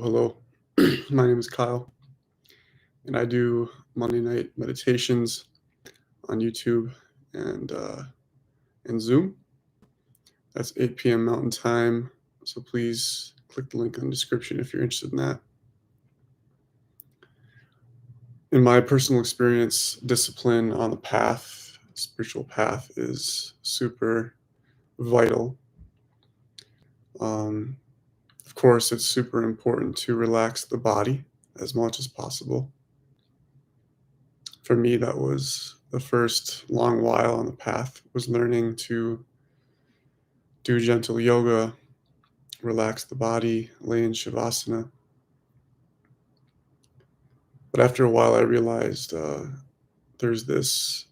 Hello, my name is Kyle, and I do Monday night meditations on YouTube and Zoom. That's 8 p.m. Mountain Time, so please click the link in the description if you're interested in that. In my personal experience, discipline on the path, spiritual path, is super vital. Of course, it's super important to relax the body as much as possible. For me, that was the first long while on the path, was learning to do gentle yoga, relax the body, lay in shavasana. But after a while, I realized there's this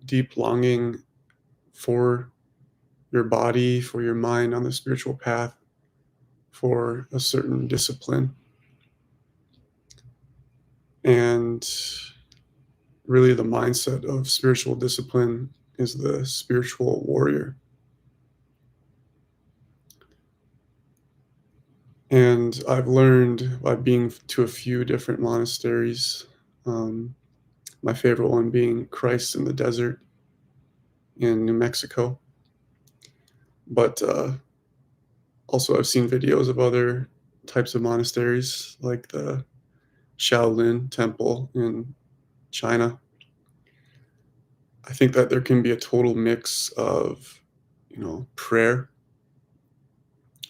deep longing for your body, for your mind on the spiritual path, for a certain discipline. And really, the mindset of spiritual discipline is the spiritual warrior. And I've learned by being to a few different monasteries, my favorite one being Christ in the Desert in New Mexico. But also, I've seen videos of other types of monasteries, like the Shaolin Temple in China. I think that there can be a total mix of, prayer.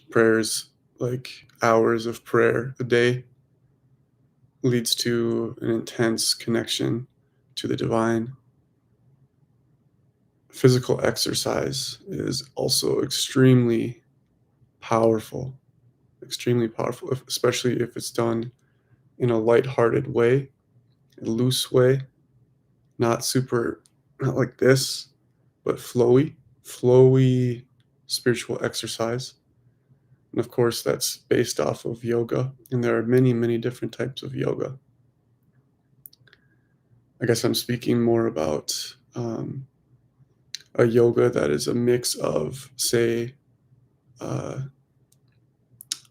Prayers, like hours of prayer a day, leads to an intense connection to the divine. Physical exercise is also extremely powerful, especially if it's done in a lighthearted way, a loose way, not like this, but flowy spiritual exercise. And of course, that's based off of yoga. And there are many, many different types of yoga. I guess I'm speaking more about a yoga that is a mix of, say, uh,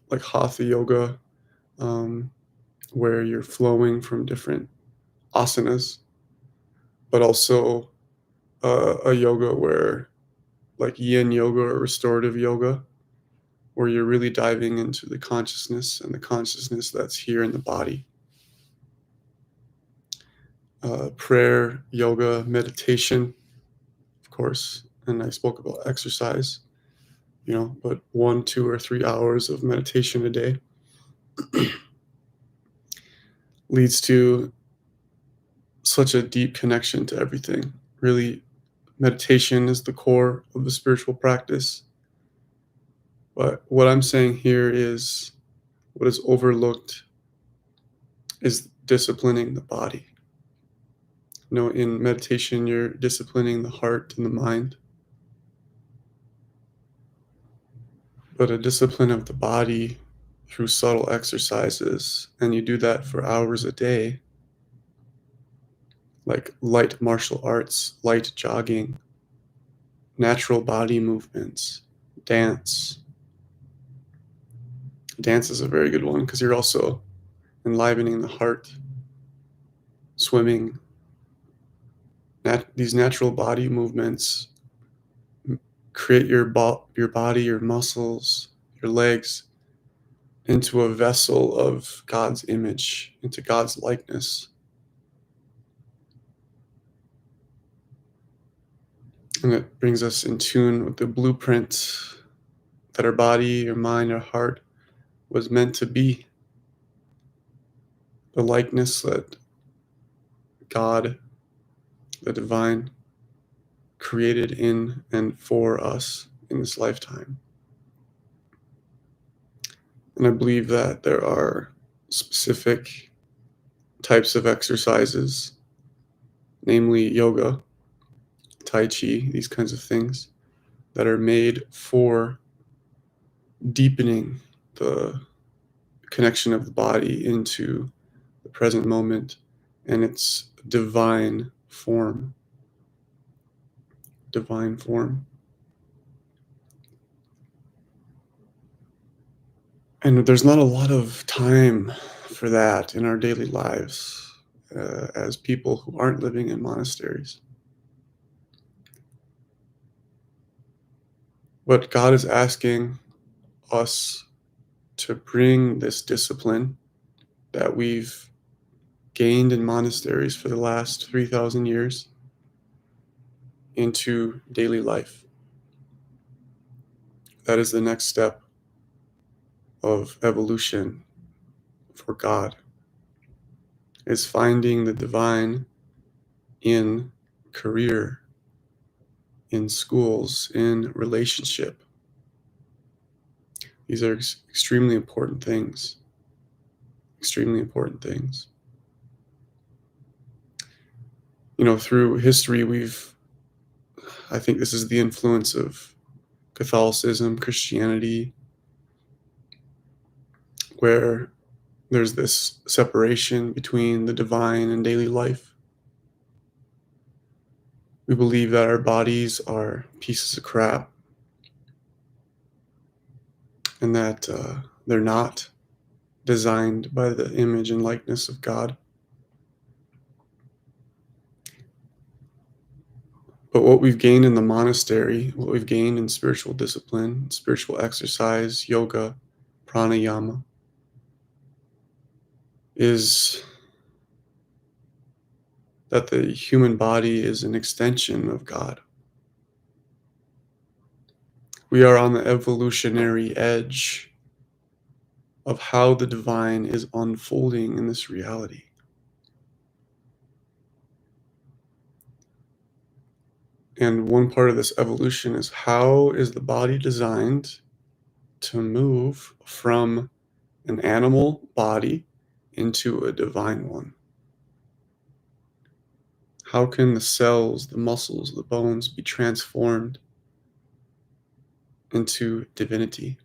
like hatha yoga, where you're flowing from different asanas, but also a yoga where, like yin yoga or restorative yoga, where you're really diving into the consciousness and the consciousness that's here in the body. Prayer, yoga, meditation, of course, and I spoke about exercise, but 1, 2, or 3 hours of meditation a day leads to such a deep connection to everything. Really, meditation is the core of the spiritual practice. But what I'm saying here is what is overlooked is disciplining the body. In meditation, you're disciplining the heart and the mind. But a discipline of the body through subtle exercises, and you do that for hours a day, like light martial arts, light jogging, natural body movements, dance. Dance is a very good one because you're also enlivening the heart. Swimming. These natural body movements create your body, your muscles, your legs into a vessel of God's image, into God's likeness. And it brings us in tune with the blueprint that our body, our mind, our heart was meant to be. The likeness that God, the divine, created in and for us in this lifetime. And I believe that there are specific types of exercises, namely yoga, tai chi, these kinds of things, that are made for deepening the connection of the body into the present moment and its divine form. And there's not a lot of time for that in our daily lives as people who aren't living in monasteries. But God is asking us to bring this discipline that we've gained in monasteries for the last 3,000 years into daily life. That is the next step of evolution for God, is finding the divine in career, in schools, in relationship. These are extremely important things. Extremely important things. Through history, I think this is the influence of Catholicism, Christianity, where there's this separation between the divine and daily life. We believe that our bodies are pieces of crap and that they're not designed by the image and likeness of God. But what we've gained in the monastery, what we've gained in spiritual discipline, spiritual exercise, yoga, pranayama, is that the human body is an extension of God. We are on the evolutionary edge of how the divine is unfolding in this reality. And one part of this evolution is, how is the body designed to move from an animal body into a divine one? How can the cells, the muscles, the bones be transformed into divinity,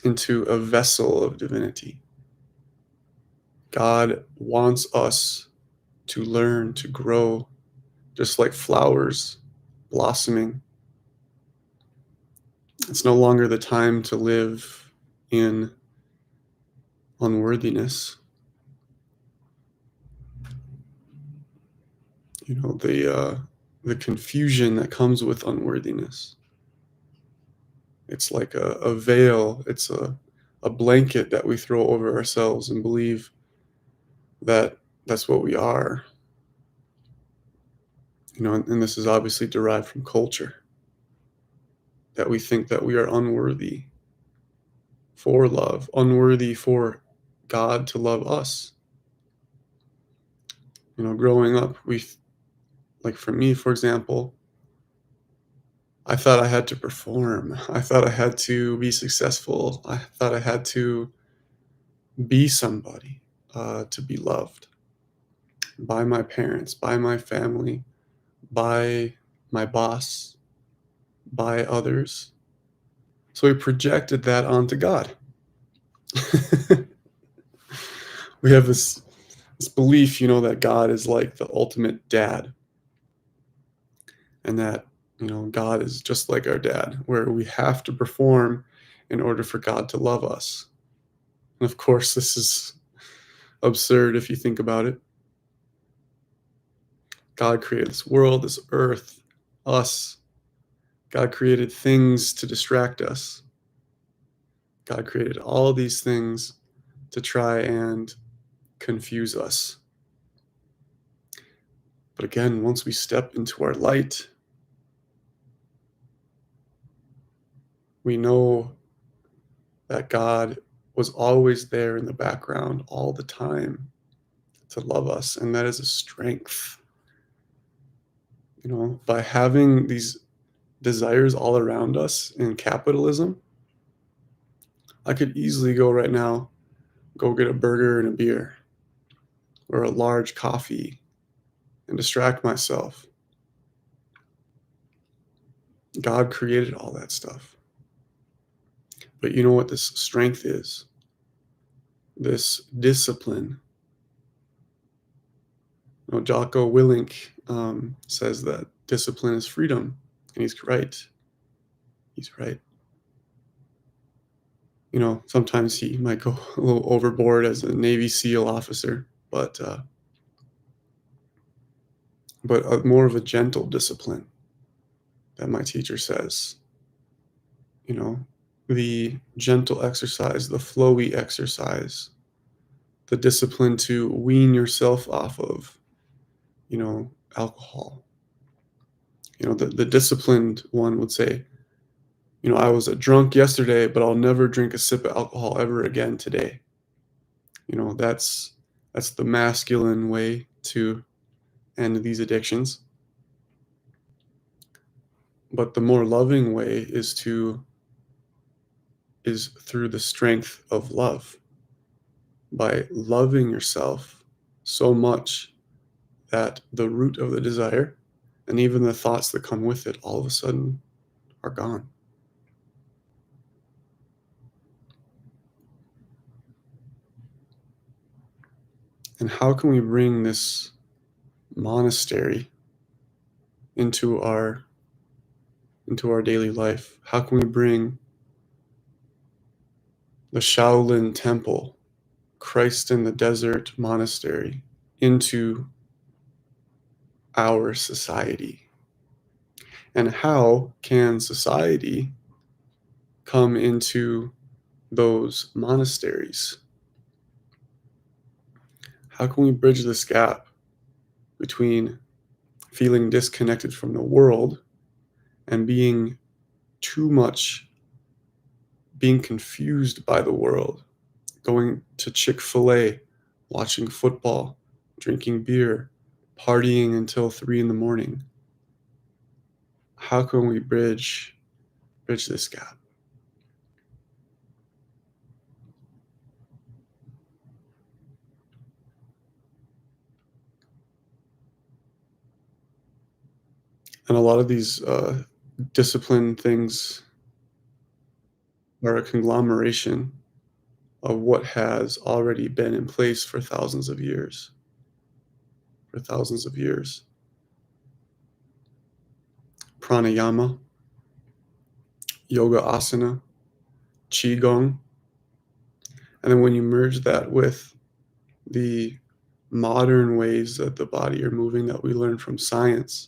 into a vessel of divinity? God wants us to learn to grow just like flowers blossoming. It's no longer the time to live in unworthiness. The confusion that comes with unworthiness. It's like a veil. It's a blanket that we throw over ourselves and believe that that's what we are. And this is obviously derived from culture, that we think that we are unworthy for love, unworthy for God to love us. Growing up, like for me, for example, I thought I had to perform. I thought I had to be successful. I thought I had to be somebody to be loved by my parents, by my family, by my boss, by others. So we projected that onto God. We have this belief, that God is like the ultimate dad, and that, God is just like our dad, where we have to perform in order for God to love us. And of course, this is absurd if you think about it. God created this world, this earth, us. God created things to distract us. God created all these things to try and confuse us. But again, once we step into our light, we know that God was always there in the background all the time to love us, and that is a strength. By having these desires all around us in capitalism, I could easily go right now, go get a burger and a beer or a large coffee and distract myself. God created all that stuff. But you know what this strength is? This discipline. Jocko Willink says that discipline is freedom, and he's right. He's right. Sometimes he might go a little overboard as a Navy SEAL officer, but more of a gentle discipline that my teacher says. You know, the gentle exercise, the flowy exercise, the discipline to wean yourself off of, alcohol. The disciplined one would say, I was a drunk yesterday, but I'll never drink a sip of alcohol ever again today. That's the masculine way to end these addictions. But the more loving way is through the strength of love, by loving yourself so much that the root of the desire and even the thoughts that come with it all of a sudden are gone. And how can we bring this monastery into our daily life? How can we bring the Shaolin Temple, Christ in the Desert Monastery, into our society? And how can society come into those monasteries? How can we bridge this gap between feeling disconnected from the world and being confused by the world, going to Chick-fil-A, watching football, drinking beer, partying until 3 a.m? How can we bridge this gap? And a lot of these discipline things are a conglomeration of what has already been in place for thousands of years. Pranayama, yoga asana, qigong. And then when you merge that with the modern ways that the body are moving that we learn from science,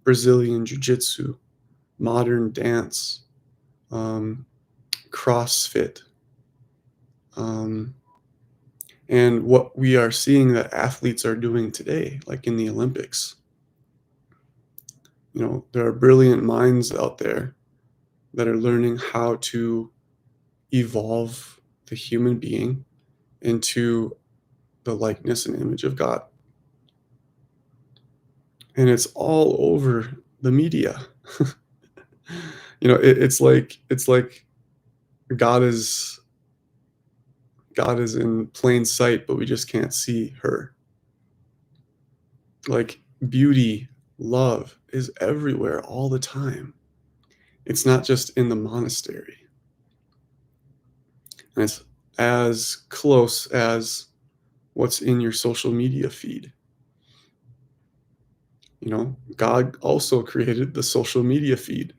Brazilian jiu-jitsu, modern dance, CrossFit, and what we are seeing that athletes are doing today, like in the Olympics. There are brilliant minds out there that are learning how to evolve the human being into the likeness and image of God. And it's all over the media. It's like God is in plain sight, but we just can't see her. Like beauty, love is everywhere all the time. It's not just in the monastery. And it's as close as what's in your social media feed. God also created the social media feed.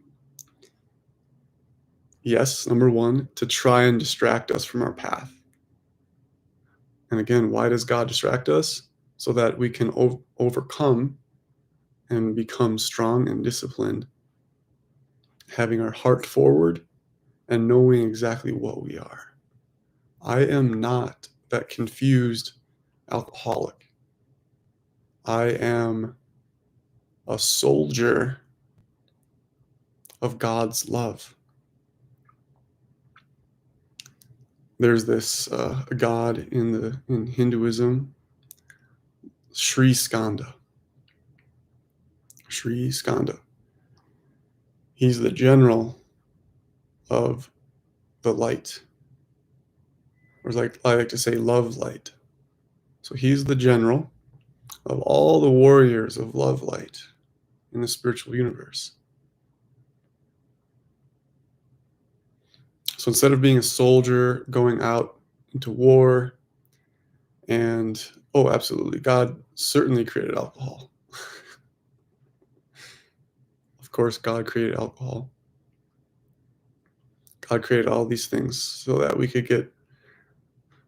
Yes, number one, to try and distract us from our path. And again, why does God distract us? So that we can overcome and become strong and disciplined, having our heart forward and knowing exactly what we are. I am not that confused alcoholic. I am a soldier of God's love. There's this god in Hinduism, Sri Skanda. He's the general of the light, or like I like to say, love light. So he's the general of all the warriors of love light in the spiritual universe. So instead of being a soldier going out into war, and absolutely, God certainly created alcohol. Of course, God created alcohol. God created all these things so that we could get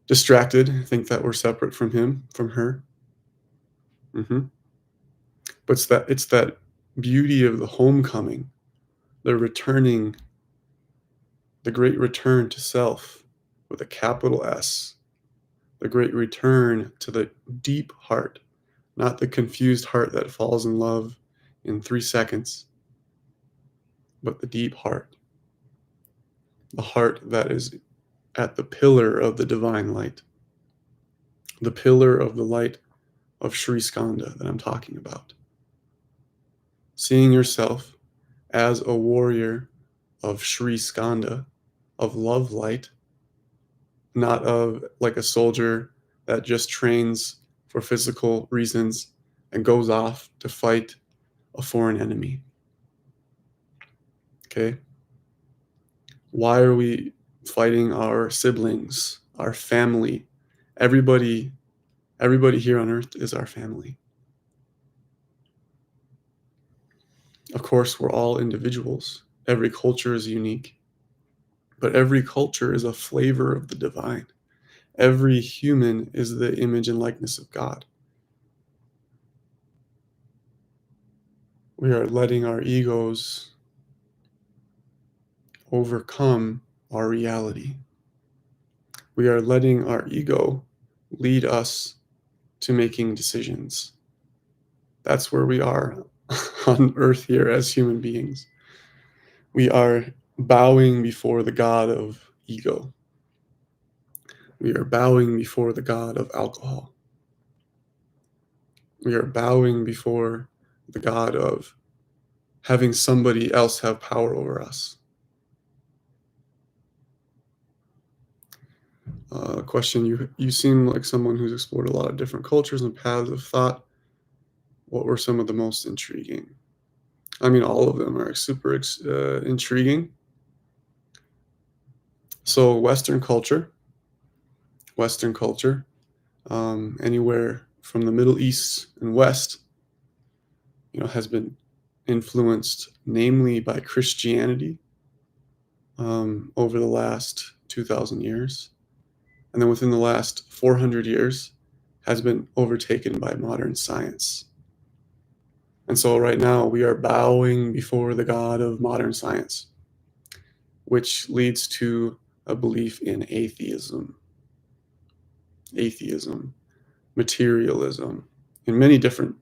distracted, think that we're separate from Him, from her. hmm But it's that beauty of the homecoming, the returning, the great return to self with a capital S, the great return to the deep heart, not the confused heart that falls in love in 3 seconds, but the deep heart, the heart that is at the pillar of the divine light, the pillar of the light of Sri Skanda that I'm talking about. Seeing yourself as a warrior of Sri Skanda, of love light, not of like a soldier that just trains for physical reasons and goes off to fight a foreign enemy. Okay? Why are we fighting our siblings, our family? Everybody here on earth is our family. Of course, we're all individuals. Every culture is unique, but every culture is a flavor of the divine. Every human is the image and likeness of God. We are letting our egos overcome our reality. We are letting our ego lead us to making decisions. That's where we are on earth here as human beings. We are bowing before the God of ego. We are bowing before the God of alcohol. We are bowing before the God of having somebody else have power over us. Question, you seem like someone who's explored a lot of different cultures and paths of thought. What were some of the most intriguing? I mean, all of them are super intriguing. So Western culture, anywhere from the Middle East and West, has been influenced namely by Christianity over the last 2,000 years. And then within the last 400 years has been overtaken by modern science. And so right now we are bowing before the God of modern science, which leads to a belief in atheism, materialism, in many different,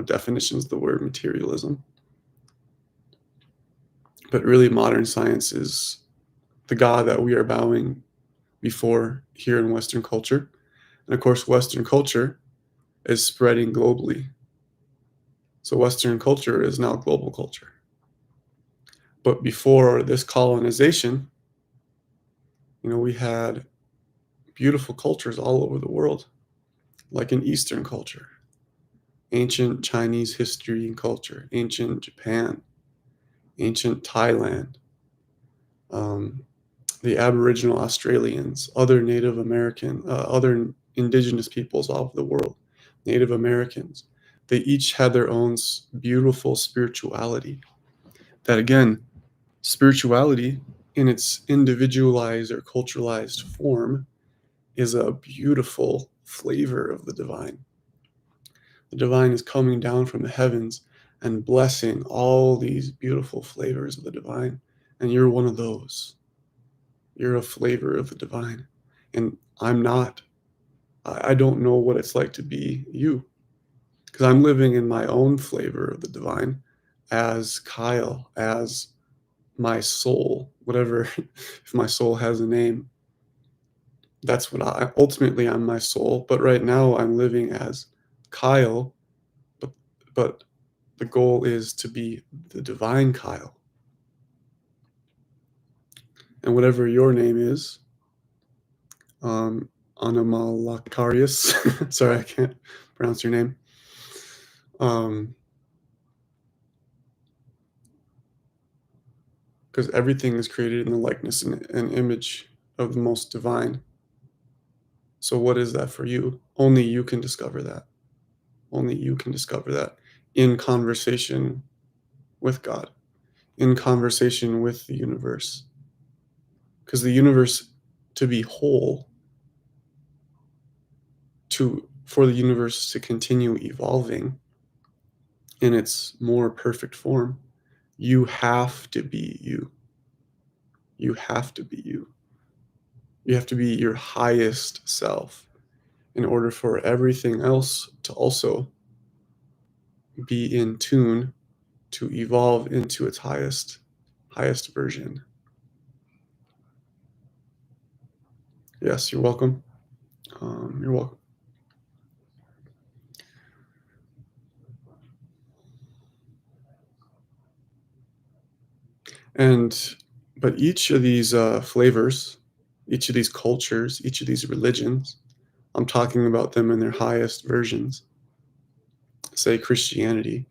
definitions of the word materialism. But really modern science is the God that we are bowing before here in Western culture. And of course, Western culture is spreading globally. So Western culture is now global culture. But before this colonization, we had beautiful cultures all over the world, like in Eastern culture, ancient Chinese history and culture, ancient Japan, ancient Thailand, the Aboriginal Australians, other Native American, other indigenous peoples all over the world, Native Americans. They each had their own beautiful spirituality. That again, spirituality in its individualized or culturalized form is a beautiful flavor of the divine. The divine is coming down from the heavens and blessing all these beautiful flavors of the divine. And you're one of those. You're a flavor of the divine. And I'm not. I don't know what it's like to be you. Because I'm living in my own flavor of the divine as Kyle, as my soul, whatever, if my soul has a name. That's what ultimately I'm my soul. But right now I'm living as Kyle, but the goal is to be the divine Kyle. And whatever your name is, Anomalakarius, sorry, I can't pronounce your name. Because everything is created in the likeness and image of the most divine. So what is that for you? Only you can discover that. Only you can discover that in conversation with God, in conversation with the universe. Because the universe, to be whole, for the universe to continue evolving in its more perfect form, you have to be you. You have to be you. You have to be your highest self in order for everything else to also be in tune to evolve into its highest version. Yes, you're welcome. You're welcome. But each of these flavors, each of these cultures, each of these religions, I'm talking about them in their highest versions. Say Christianity.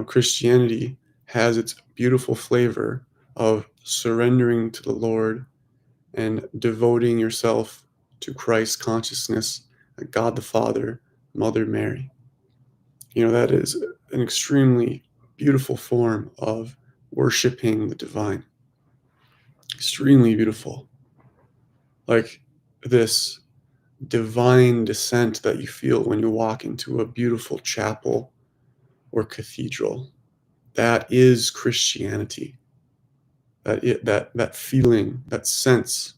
Christianity has its beautiful flavor of surrendering to the Lord and devoting yourself to Christ's consciousness, God the Father, Mother Mary. That is an extremely beautiful form of worshiping the divine. Extremely beautiful. Like this divine descent that you feel when you walk into a beautiful chapel or cathedral. That is Christianity. That feeling, that sense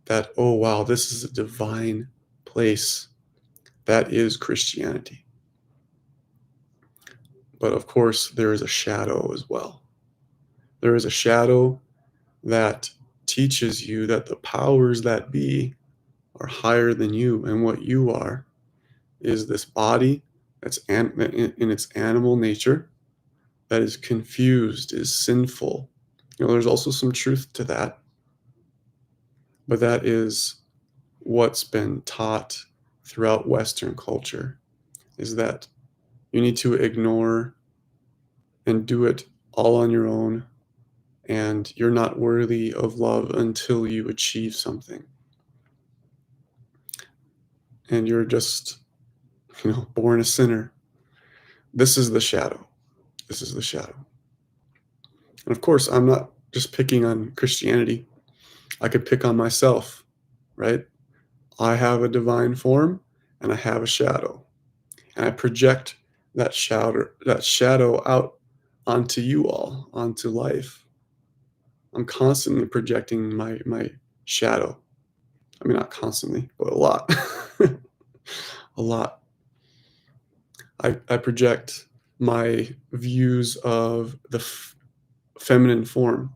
that, oh wow, this is a divine place. That is Christianity. But of course, there is a shadow as well. There is a shadow that teaches you that the powers that be are higher than you, and what you are is this body that's in its animal nature, that is confused, is sinful. There's also some truth to that, but that is what's been taught throughout Western culture, is that you need to ignore and do it all on your own, and you're not worthy of love until you achieve something. And you're just, born a sinner. This is the shadow. This is the shadow. And of course, I'm not just picking on Christianity. I could pick on myself, right? I have a divine form and I have a shadow. And I project that shadow out onto you all, onto life. I'm constantly projecting my shadow. I mean, not constantly, but a lot. A lot. I project my views of the feminine form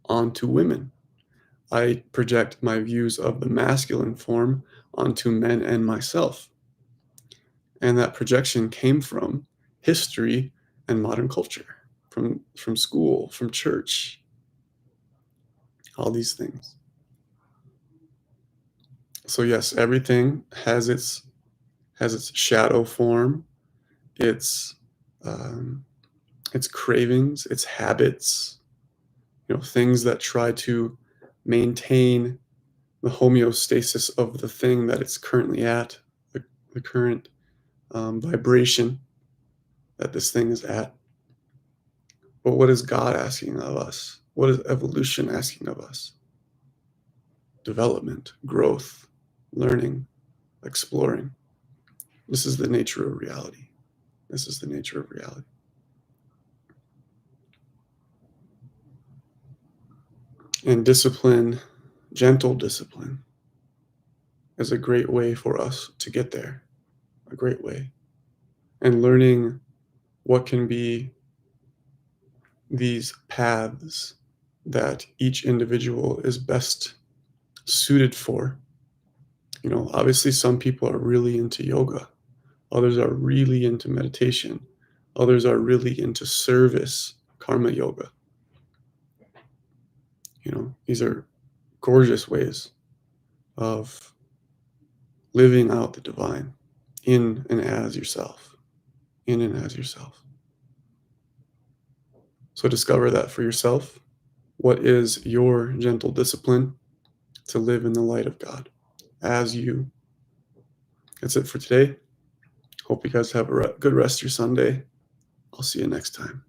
onto women. I project my views of the masculine form onto men and myself. And that projection came from history and modern culture, from school, from church, all these things. So yes, everything has its shadow form, its cravings, its habits, things that try to maintain the homeostasis of the thing that it's currently at, the current vibration that this thing is at. But what is God asking of us? What is evolution asking of us? Development, growth, learning, exploring. This is the nature of reality. This is the nature of reality. And discipline, gentle discipline, is a great way for us to get there. A great way. And learning what can be these paths that each individual is best suited for. Obviously some people are really into yoga. Others are really into meditation. Others are really into service, karma yoga. These are gorgeous ways of living out the divine in and as yourself. In and as yourself. So discover that for yourself. What is your gentle discipline to live in the light of God as you? That's it for today. Hope you guys have a good rest of your Sunday. I'll see you next time.